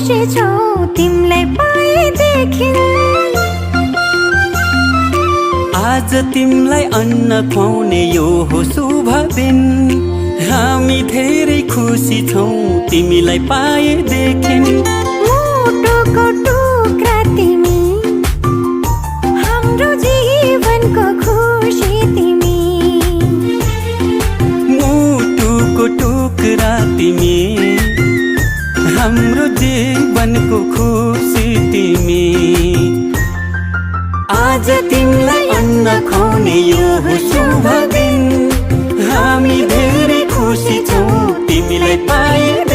खुसी छौ तिमीलाई पाएदेखि। आज तिमीलाई अन्न खुवाउने यो हो शुभ दिन। हामी धेरै खुसी छौ तिमीलाई पाएदेखि। मुटुको टुक्रा तिमी, हाम्रो जीवनको खुसी तिमी। मुटुको टुक्रा तिमी, हाम्रो जीवनको खुसी तिमी। आज तिमीलाई अन्न खुवाउने यो हो शुभ दिन। हामी धेरै खुसी छौ तिमीलाई पाए।